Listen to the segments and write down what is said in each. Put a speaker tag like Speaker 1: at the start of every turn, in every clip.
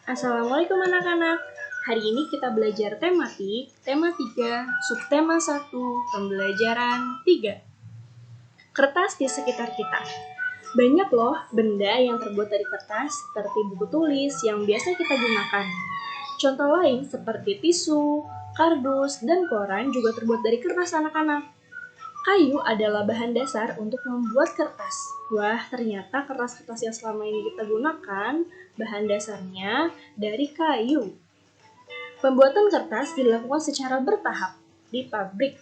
Speaker 1: Assalamualaikum anak-anak. Hari ini kita belajar tematik, tema 3, subtema 1, pembelajaran 3. Kertas di sekitar kita. Banyak loh benda yang terbuat dari kertas, seperti buku tulis yang biasa kita gunakan. Contoh lain seperti tisu, kardus, dan koran juga terbuat dari kertas anak-anak. Kayu adalah bahan dasar untuk membuat kertas. Wah, ternyata kertas-kertas yang selama ini kita gunakan, bahan dasarnya dari kayu. Pembuatan kertas dilakukan secara bertahap di pabrik.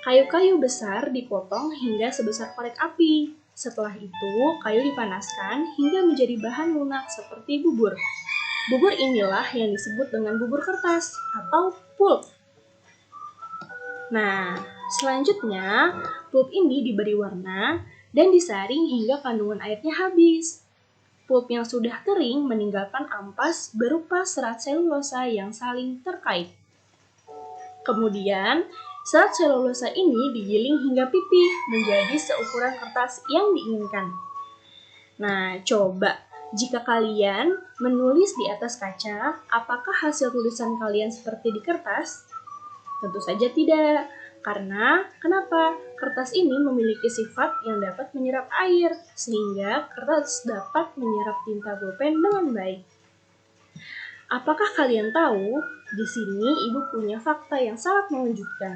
Speaker 1: Kayu-kayu besar dipotong hingga sebesar korek api. Setelah itu, kayu dipanaskan hingga menjadi bahan lunak seperti bubur. Bubur inilah yang disebut dengan bubur kertas atau pulp. Nah, selanjutnya, pulp ini diberi warna dan disaring hingga kandungan airnya habis. Pulp yang sudah kering meninggalkan ampas berupa serat selulosa yang saling terkait. Kemudian, serat selulosa ini digiling hingga pipih menjadi seukuran kertas yang diinginkan. Nah, coba jika kalian menulis di atas kaca, apakah hasil tulisan kalian seperti di kertas? Tentu saja tidak, karena kenapa? Kertas ini memiliki sifat yang dapat menyerap air, sehingga kertas dapat menyerap tinta pulpen dengan baik. Apakah kalian tahu? Di sini ibu punya fakta yang sangat mengejutkan.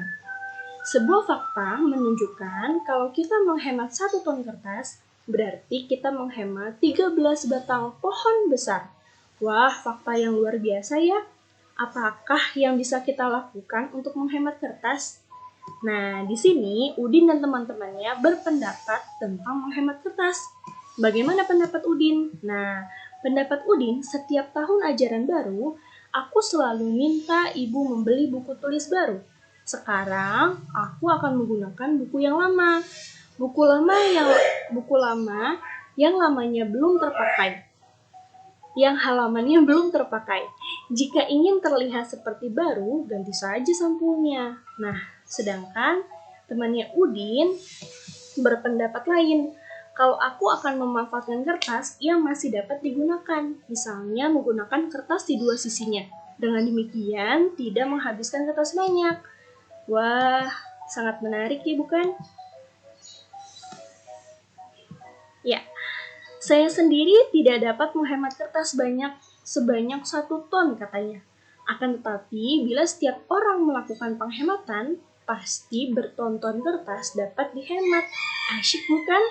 Speaker 1: Sebuah fakta menunjukkan kalau kita menghemat 1 ton kertas, berarti kita menghemat 13 batang pohon besar. Wah, fakta yang luar biasa ya. Apakah yang bisa kita lakukan untuk menghemat kertas? Nah, di sini Udin dan teman-temannya berpendapat tentang menghemat kertas. Bagaimana pendapat Udin? Nah, pendapat Udin, setiap tahun ajaran baru, aku selalu minta ibu membeli buku tulis baru. Sekarang, aku akan menggunakan buku yang lama. Buku lama yang lamanya belum terpakai. Yang halamannya belum terpakai. Jika ingin terlihat seperti baru, ganti saja sampulnya. Nah, sedangkan temannya Udin berpendapat lain. Kalau aku akan memanfaatkan kertas yang masih dapat digunakan, misalnya menggunakan kertas di 2 sisinya. Dengan demikian, tidak menghabiskan kertas banyak. Wah, sangat menarik ya bukan? Ya, saya sendiri tidak dapat menghemat kertas sebanyak 1 ton katanya. Akan tetapi, bila setiap orang melakukan penghematan, pasti berton-ton kertas dapat dihemat. Asyik bukan?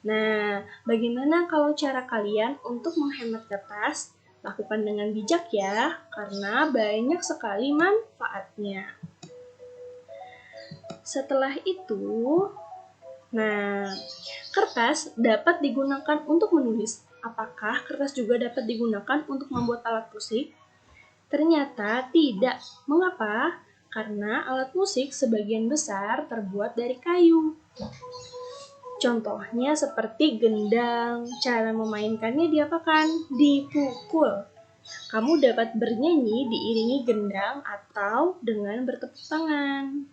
Speaker 1: Nah, bagaimana kalau cara kalian untuk menghemat kertas? Lakukan dengan bijak ya, karena banyak sekali manfaatnya. Setelah itu, kertas dapat digunakan untuk menulis. Apakah kertas juga dapat digunakan untuk membuat alat musik? Ternyata tidak. Mengapa? Karena alat musik sebagian besar terbuat dari kayu. Contohnya seperti gendang, cara memainkannya diapakan? Dipukul. Kamu dapat bernyanyi diiringi gendang atau dengan bertepuk tangan.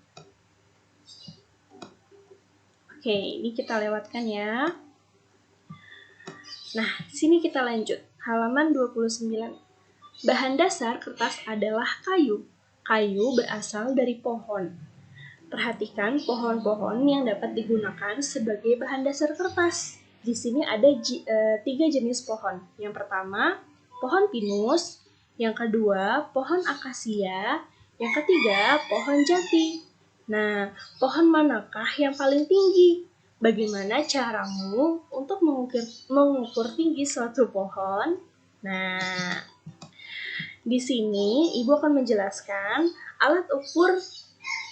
Speaker 1: Oke, ini kita lewatkan ya. Nah, sini kita lanjut. Halaman 29. Bahan dasar kertas adalah kayu. Kayu berasal dari pohon. Perhatikan pohon-pohon yang dapat digunakan sebagai bahan dasar kertas. Di sini ada 3 jenis pohon. Yang pertama, pohon pinus. Yang kedua, pohon akasia. Yang ketiga, pohon jati. Nah, pohon manakah yang paling tinggi? Bagaimana caramu untuk mengukur tinggi suatu pohon? Nah, di sini ibu akan menjelaskan alat ukur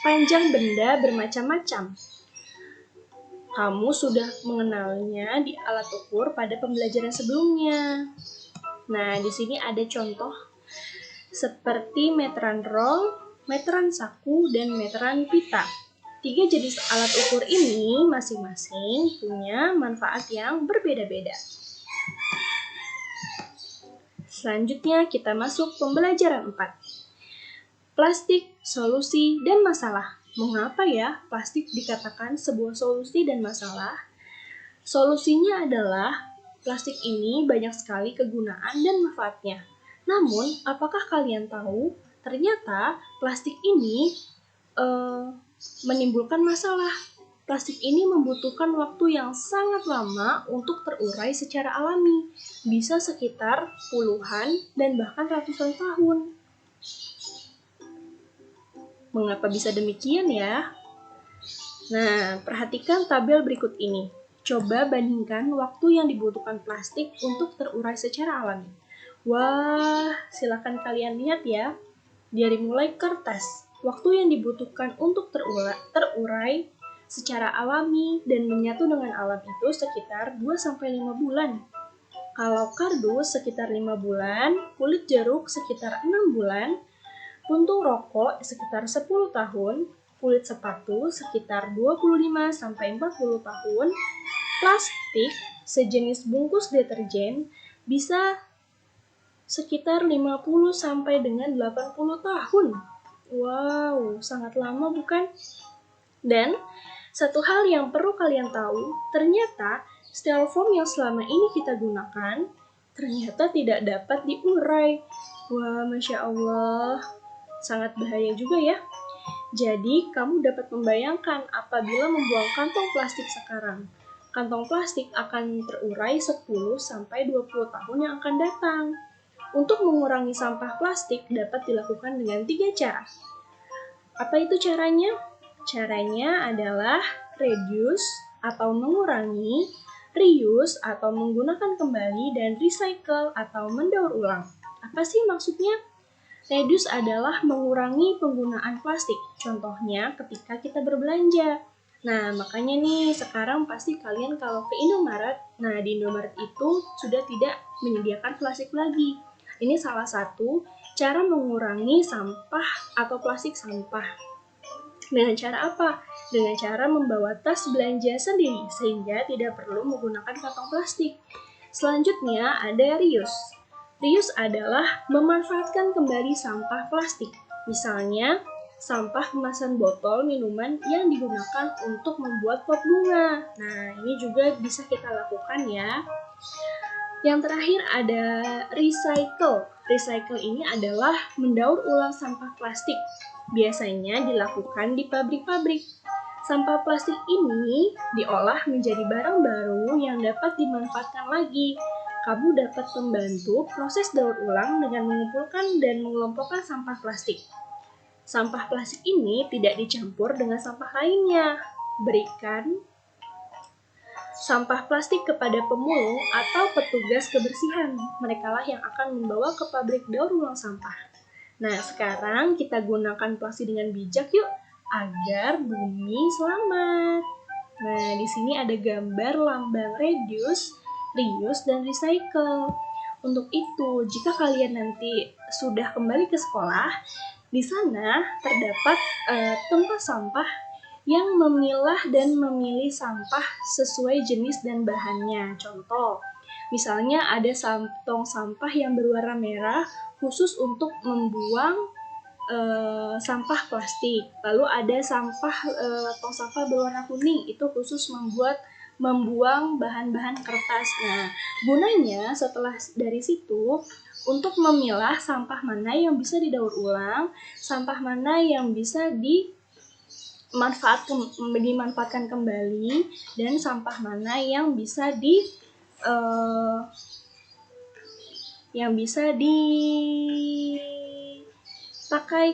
Speaker 1: panjang benda bermacam-macam. Kamu sudah mengenalnya di alat ukur pada pembelajaran sebelumnya. Nah, di sini ada contoh seperti meteran roll, meteran saku, dan meteran pita. 3 jenis alat ukur ini masing-masing punya manfaat yang berbeda-beda. Selanjutnya kita masuk pembelajaran 4. Plastik, solusi, dan masalah. Mengapa ya plastik dikatakan sebuah solusi dan masalah? Solusinya adalah plastik ini banyak sekali kegunaan dan manfaatnya. Namun, apakah kalian tahu, ternyata plastik ini menimbulkan masalah. Plastik ini membutuhkan waktu yang sangat lama untuk terurai secara alami, bisa sekitar puluhan dan bahkan ratusan tahun. Mengapa bisa demikian ya? Nah, perhatikan tabel berikut ini. Coba bandingkan waktu yang dibutuhkan plastik untuk terurai secara alami. Wah, silakan kalian lihat ya. Dari mulai kertas, waktu yang dibutuhkan untuk terurai secara alami dan menyatu dengan alam itu sekitar 2-5 bulan. Kalau kardus sekitar 5 bulan, kulit jeruk sekitar 6 bulan, puntung rokok sekitar 10 tahun, kulit sepatu sekitar 25-40 tahun, plastik sejenis bungkus deterjen bisa sekitar 50 sampai dengan 80 tahun. Wow, sangat lama bukan? Dan satu hal yang perlu kalian tahu, ternyata styrofoam yang selama ini kita gunakan ternyata tidak dapat diurai. Wah, Masya Allah, sangat bahaya juga ya. Jadi, kamu dapat membayangkan apabila membuang kantong plastik sekarang. Kantong plastik akan terurai 10-20 tahun yang akan datang. Untuk mengurangi sampah plastik dapat dilakukan dengan 3 cara. Apa itu caranya? Caranya adalah reduce atau mengurangi, reuse atau menggunakan kembali, dan recycle atau mendaur ulang. Apa sih maksudnya? Reduce adalah mengurangi penggunaan plastik. Contohnya ketika kita berbelanja. Nah, makanya nih sekarang pasti kalian kalau ke Indomaret, nah di Indomaret itu sudah tidak menyediakan plastik lagi. Ini salah satu cara mengurangi sampah atau plastik sampah. Dengan cara apa? Dengan cara membawa tas belanja sendiri, sehingga tidak perlu menggunakan kantong plastik. Selanjutnya ada reuse. Reuse adalah memanfaatkan kembali sampah plastik. Misalnya, sampah kemasan botol minuman yang digunakan untuk membuat pot bunga. Nah, ini juga bisa kita lakukan ya. Yang terakhir ada recycle. Recycle ini adalah mendaur ulang sampah plastik. Biasanya dilakukan di pabrik-pabrik. Sampah plastik ini diolah menjadi barang baru yang dapat dimanfaatkan lagi. Kamu dapat membantu proses daur ulang dengan mengumpulkan dan mengelompokkan sampah plastik. Sampah plastik ini tidak dicampur dengan sampah lainnya. Berikan sampah plastik kepada pemulung atau petugas kebersihan. Merekalah yang akan membawa ke pabrik daur ulang sampah. Nah, sekarang kita gunakan plastik dengan bijak yuk, agar bumi selamat. Nah, di sini ada gambar lambang reduce, reuse, dan recycle. Untuk itu, jika kalian nanti sudah kembali ke sekolah, di sana terdapat tempat sampah yang memilah dan memilih sampah sesuai jenis dan bahannya. Contoh, misalnya ada tong sampah yang berwarna merah khusus untuk membuang sampah plastik. Lalu ada tong sampah berwarna kuning, itu khusus membuang bahan-bahan kertas. Nah, gunanya setelah dari situ untuk memilah sampah mana yang bisa didaur ulang, sampah mana yang bisa dimanfaatkan kembali, dan sampah mana yang bisa dipakai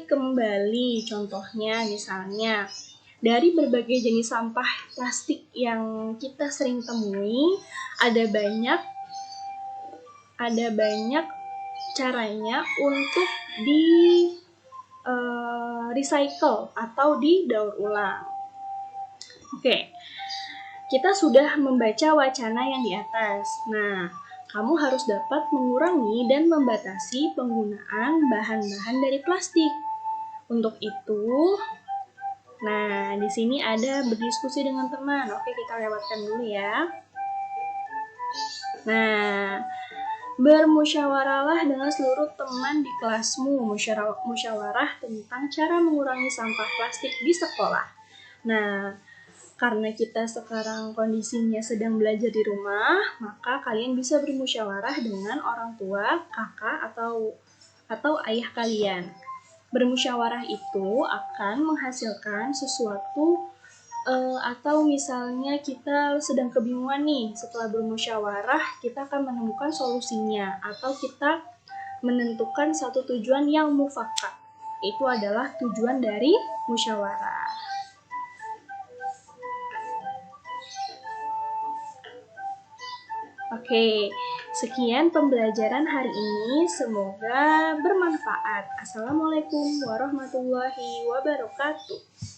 Speaker 1: kembali. Contohnya misalnya dari berbagai jenis sampah plastik yang kita sering temui, ada banyak caranya untuk recycle atau didaur ulang. Oke, kita sudah membaca wacana yang di atas. Nah, kamu harus dapat mengurangi dan membatasi penggunaan bahan-bahan dari plastik. Untuk itu, nah di sini ada berdiskusi dengan teman. Oke, kita lewatkan dulu ya. Nah, bermusyawarahlah dengan seluruh teman di kelasmu. Musyawarah tentang cara mengurangi sampah plastik di sekolah. Nah, karena kita sekarang kondisinya sedang belajar di rumah, maka kalian bisa bermusyawarah dengan orang tua, kakak, atau atau ayah kalian. Bermusyawarah itu akan menghasilkan sesuatu atau misalnya kita sedang kebingungan nih, setelah bermusyawarah kita akan menemukan solusinya atau kita menentukan satu tujuan yang mufakat. Itu adalah tujuan dari musyawarah. Oke, sekian pembelajaran hari ini. Semoga bermanfaat. Assalamualaikum warahmatullahi wabarakatuh.